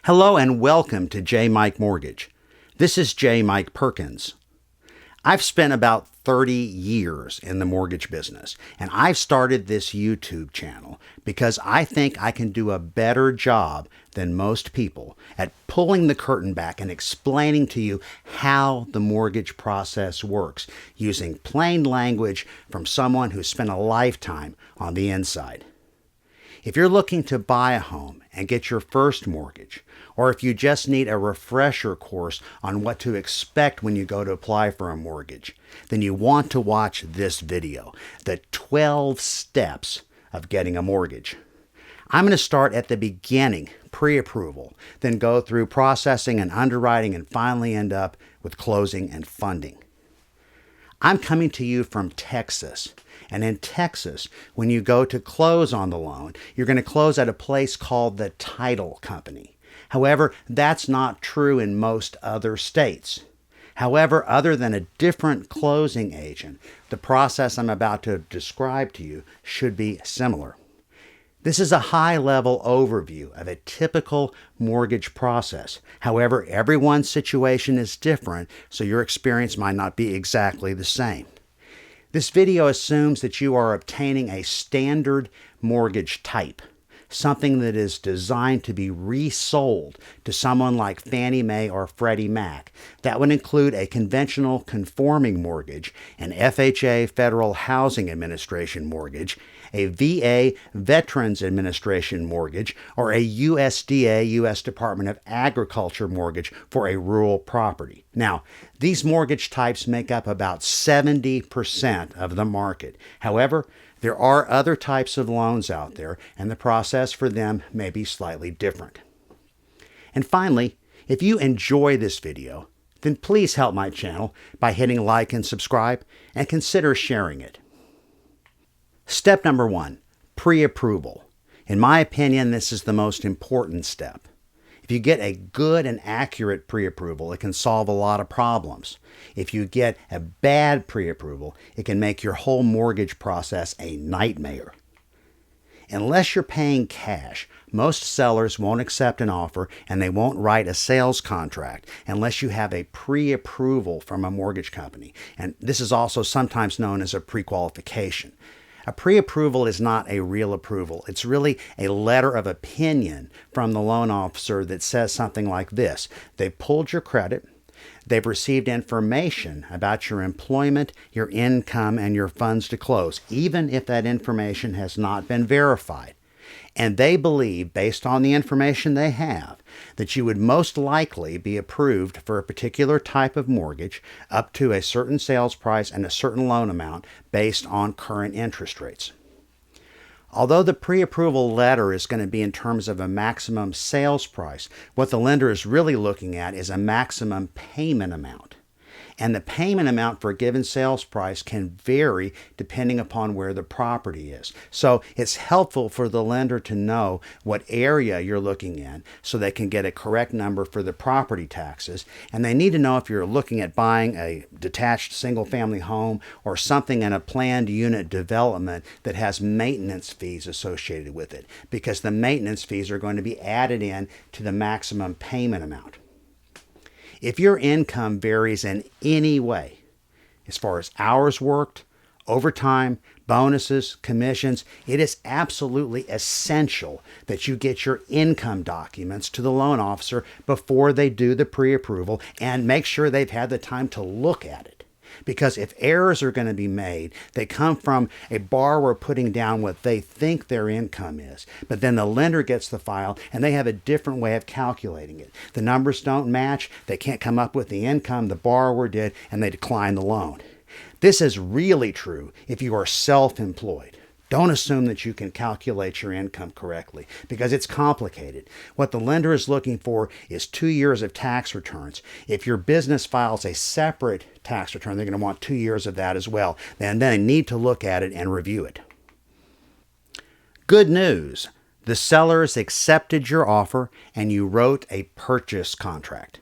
Hello and welcome to J. Mike Mortgage. This is J. Mike Perkins. I've spent about 30 years in the mortgage business, and I've started this YouTube channel because I think I can do a better job than most people at pulling the curtain back and explaining to you how the mortgage process works using plain language from someone who spent a lifetime on the inside. If you're looking to buy a home and get your first mortgage, or if you just need a refresher course on what to expect when you go to apply for a mortgage, then you want to watch this video, the 12 steps of getting a mortgage. I'm going to start at the beginning, pre-approval, then go through processing and underwriting, and finally end up with closing and funding. I'm coming to you from Texas. And in Texas, when you go to close on the loan, you're going to close at a place called the title company. However, that's not true in most other states. However, other than a different closing agent, the process I'm about to describe to you should be similar. This is a high-level overview of a typical mortgage process. However, everyone's situation is different, so your experience might not be exactly the same. This video assumes that you are obtaining a standard mortgage type, something that is designed to be resold to someone like Fannie Mae or Freddie Mac. That would include a conventional conforming mortgage, an FHA Federal Housing Administration mortgage, a VA Veterans Administration mortgage, or a USDA, U.S. Department of Agriculture mortgage for a rural property. Now, these mortgage types make up about 70% of the market. However, there are other types of loans out there, and the process for them may be slightly different. And finally, if you enjoy this video, then please help my channel by hitting like and subscribe, and consider sharing it. Step number 1, pre-approval. In my opinion, this is the most important step. If you get a good and accurate pre-approval, it can solve a lot of problems. If you get a bad pre-approval, it can make your whole mortgage process a nightmare. Unless you're paying cash, most sellers won't accept an offer, and they won't write a sales contract unless you have a pre-approval from a mortgage company. And this is also sometimes known as a pre-qualification. A pre-approval is not a real approval. It's really a letter of opinion from the loan officer that says something like this: they've pulled your credit, they've received information about your employment, your income, and your funds to close, even if that information has not been verified. And they believe, based on the information they have, that you would most likely be approved for a particular type of mortgage up to a certain sales price and a certain loan amount based on current interest rates. Although the pre-approval letter is going to be in terms of a maximum sales price, what the lender is really looking at is a maximum payment amount. And the payment amount for a given sales price can vary depending upon where the property is. So it's helpful for the lender to know what area you're looking in so they can get a correct number for the property taxes. And they need to know if you're looking at buying a detached single-family home or something in a planned unit development that has maintenance fees associated with it, because the maintenance fees are going to be added in to the maximum payment amount. If your income varies in any way, as far as hours worked, overtime, bonuses, commissions, it is absolutely essential that you get your income documents to the loan officer before they do the pre-approval, and make sure they've had the time to look at it. Because if errors are going to be made, they come from a borrower putting down what they think their income is, but then the lender gets the file and they have a different way of calculating it. The numbers don't match, they can't come up with the income the borrower did, and they decline the loan. This is really true if you are self-employed. Don't assume that you can calculate your income correctly, because it's complicated. What the lender is looking for is 2 years of tax returns. If your business files a separate tax return, they're going to want 2 years of that as well. And then they need to look at it and review it. Good news. The sellers accepted your offer and you wrote a purchase contract.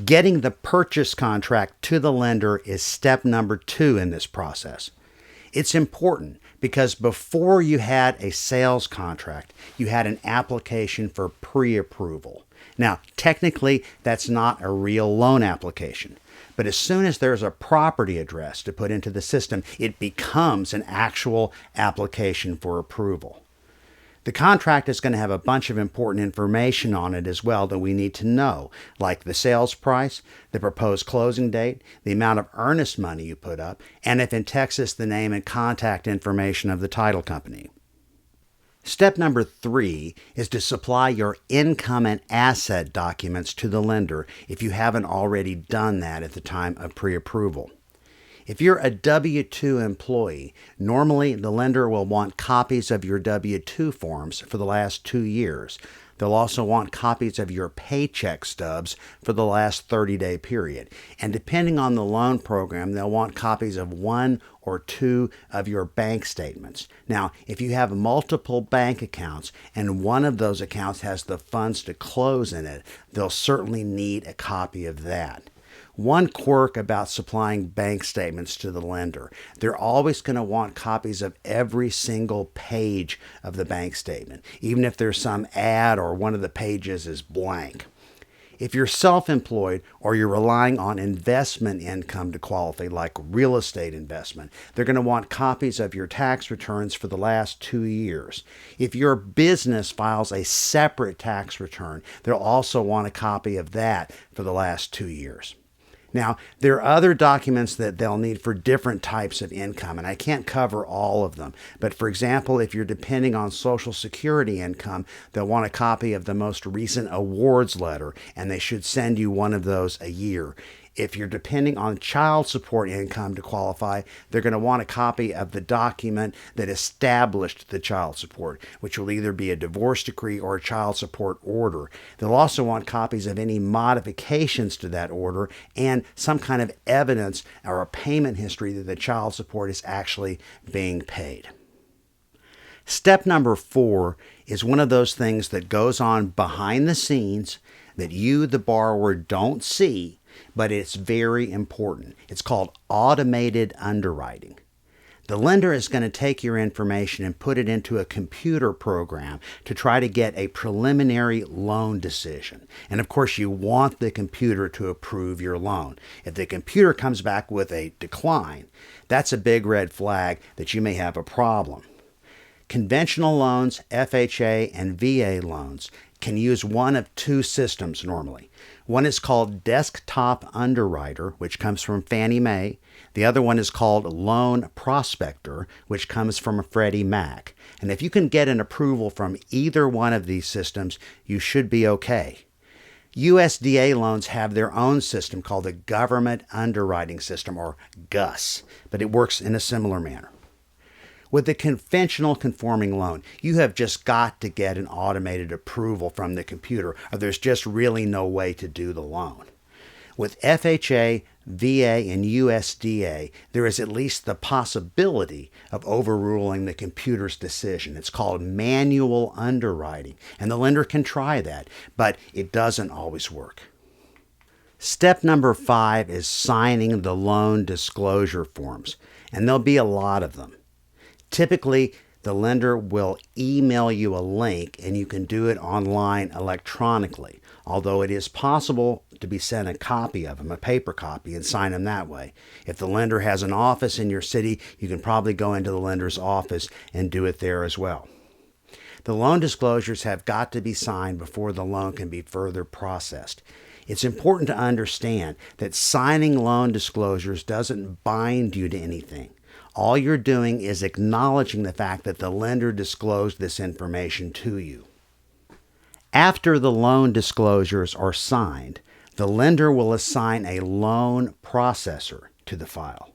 Getting the purchase contract to the lender is step number 2 in this process. It's important because before you had a sales contract, you had an application for pre-approval. Now, technically, that's not a real loan application. But as soon as there's a property address to put into the system, it becomes an actual application for approval. The contract is going to have a bunch of important information on it as well that we need to know, like the sales price, the proposed closing date, the amount of earnest money you put up, and if in Texas, the name and contact information of the title company. Step number 3 is to supply your income and asset documents to the lender if you haven't already done that at the time of pre-approval. If you're a W-2 employee, normally the lender will want copies of your W-2 forms for the last 2 years. They'll also want copies of your paycheck stubs for the last 30-day period. And depending on the loan program, they'll want copies of 1 or 2 of your bank statements. Now, if you have multiple bank accounts and one of those accounts has the funds to close in it, they'll certainly need a copy of that. One quirk about supplying bank statements to the lender, they're always going to want copies of every single page of the bank statement, even if there's some ad or one of the pages is blank. If you're self-employed or you're relying on investment income to qualify, like real estate investment, they're going to want copies of your tax returns for the last 2 years. If your business files a separate tax return, they'll also want a copy of that for the last 2 years. Now, there are other documents that they'll need for different types of income, and I can't cover all of them. But for example, if you're depending on Social Security income, they'll want a copy of the most recent awards letter, and they should send you one of those a year. If you're depending on child support income to qualify, they're going to want a copy of the document that established the child support, which will either be a divorce decree or a child support order. They'll also want copies of any modifications to that order and some kind of evidence or a payment history that the child support is actually being paid. Step number 4 is one of those things that goes on behind the scenes that you, the borrower, don't see, but it's very important. It's called automated underwriting. The lender is going to take your information and put it into a computer program to try to get a preliminary loan decision. And of course, you want the computer to approve your loan. If the computer comes back with a decline, that's a big red flag that you may have a problem. Conventional loans, FHA, and VA loans can use one of 2 systems normally. One is called Desktop Underwriter, which comes from Fannie Mae. The other one is called Loan Prospector, which comes from Freddie Mac. And if you can get an approval from either one of these systems, you should be okay. USDA loans have their own system called the Government Underwriting System, or GUS, but it works in a similar manner. With the conventional conforming loan, you have just got to get an automated approval from the computer, or there's just really no way to do the loan. With FHA, VA, and USDA, there is at least the possibility of overruling the computer's decision. It's called manual underwriting, and the lender can try that, but it doesn't always work. Step number 5 is signing the loan disclosure forms, and there'll be a lot of them. Typically, the lender will email you a link and you can do it online electronically, although it is possible to be sent a copy of them, a paper copy, and sign them that way. If the lender has an office in your city, you can probably go into the lender's office and do it there as well. The loan disclosures have got to be signed before the loan can be further processed. It's important to understand that signing loan disclosures doesn't bind you to anything. All you're doing is acknowledging the fact that the lender disclosed this information to you. After the loan disclosures are signed, the lender will assign a loan processor to the file.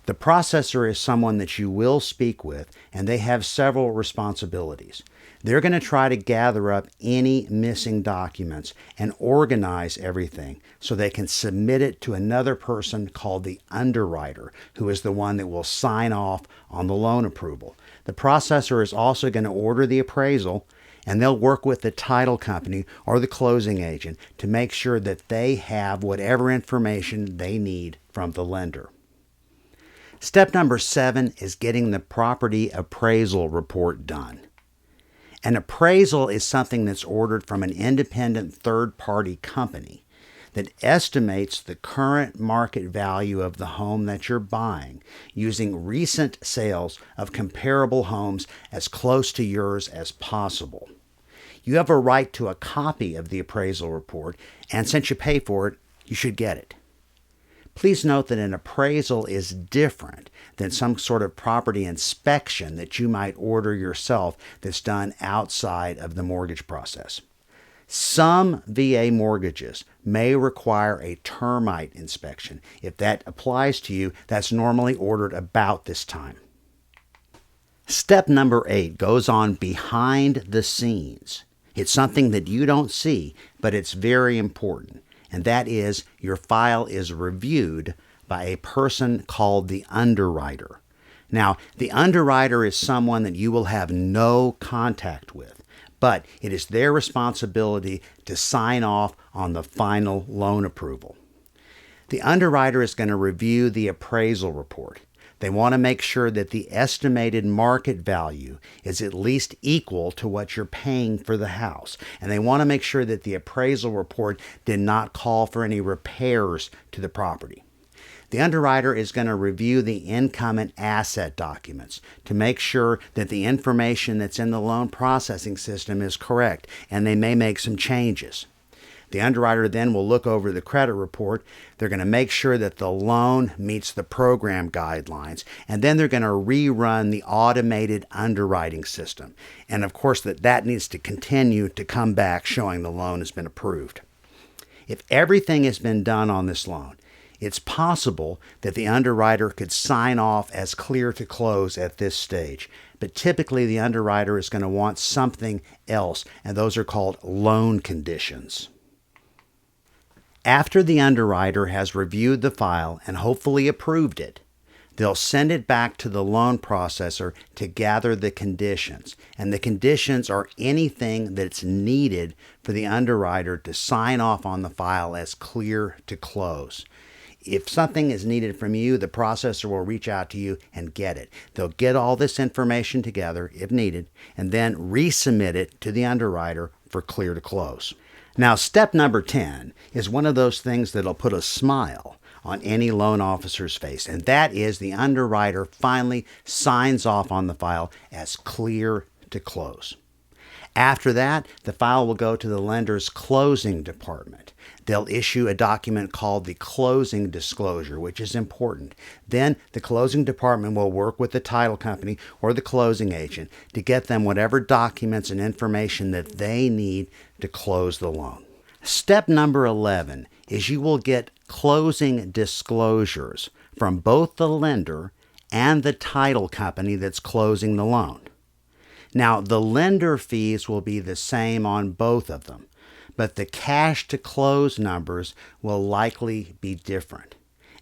The processor is someone that you will speak with, and they have several responsibilities. They're going to try to gather up any missing documents and organize everything so they can submit it to another person called the Underwriter, who is the one that will sign off on the loan approval. The processor is also going to order the appraisal, and they'll work with the title company or the closing agent to make sure that they have whatever information they need from the lender. Step number 7 is getting the property appraisal report done. An appraisal is something that's ordered from an independent third-party company that estimates the current market value of the home that you're buying using recent sales of comparable homes as close to yours as possible. You have a right to a copy of the appraisal report, and since you pay for it, you should get it. Please note that an appraisal is different than some sort of property inspection that you might order yourself that's done outside of the mortgage process. Some VA mortgages may require a termite inspection. If that applies to you, that's normally ordered about this time. Step number 8 goes on behind the scenes. It's something that you don't see, but it's very important. And that is your file is reviewed by a person called the underwriter. Now, the underwriter is someone that you will have no contact with, but it is their responsibility to sign off on the final loan approval. The underwriter is going to review the appraisal report. They want to make sure that the estimated market value is at least equal to what you're paying for the house. And they want to make sure that the appraisal report did not call for any repairs to the property. The underwriter is going to review the income and asset documents to make sure that the information that's in the loan processing system is correct, and they may make some changes. The underwriter then will look over the credit report. They're going to make sure that the loan meets the program guidelines, and then they're going to rerun the automated underwriting system. And of course, that needs to continue to come back showing the loan has been approved. If everything has been done on this loan, it's possible that the underwriter could sign off as clear to close at this stage. But typically, the underwriter is going to want something else, and those are called loan conditions. After the underwriter has reviewed the file and hopefully approved it, they'll send it back to the loan processor to gather the conditions. And the conditions are anything that's needed for the underwriter to sign off on the file as clear to close. If something is needed from you, the processor will reach out to you and get it. They'll get all this information together, if needed, and then resubmit it to the underwriter for clear to close. Now, step number 10 is one of those things that'll put a smile on any loan officer's face, and that is the underwriter finally signs off on the file as clear to close. After that, the file will go to the lender's closing department. They'll issue a document called the closing disclosure, which is important. Then the closing department will work with the title company or the closing agent to get them whatever documents and information that they need to close the loan. Step number 11 is you will get closing disclosures from both the lender and the title company that's closing the loan. Now, the lender fees will be the same on both of them, but the cash to close numbers will likely be different.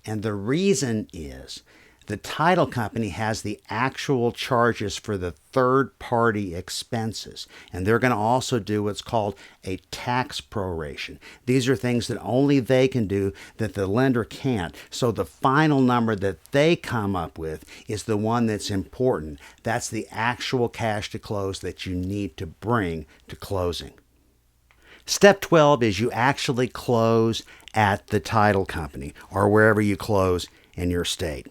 And the reason is the title company has the actual charges for the third-party expenses, and they're going to also do what's called a tax proration. These are things that only they can do that the lender can't. So the final number that they come up with is the one that's important. That's the actual cash to close that you need to bring to closing. Step 12 is you actually close at the title company or wherever you close in your state.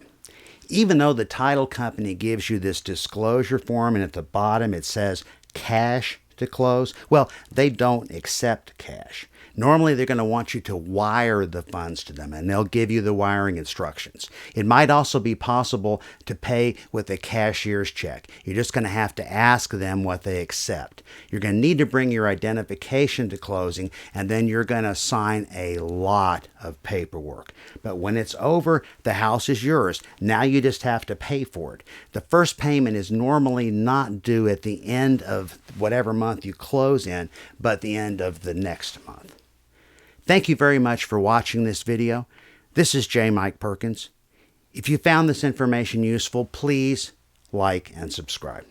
Even though the title company gives you this disclosure form and at the bottom it says cash to close, well, they don't accept cash. Normally, they're going to want you to wire the funds to them, and they'll give you the wiring instructions. It might also be possible to pay with a cashier's check. You're just going to have to ask them what they accept. You're going to need to bring your identification to closing, and then you're going to sign a lot of paperwork. But when it's over, the house is yours. Now you just have to pay for it. The first payment is normally not due at the end of whatever month you close in, but the end of the next month. Thank you very much for watching this video. This is J. Mike Perkins. If you found this information useful, please like and subscribe.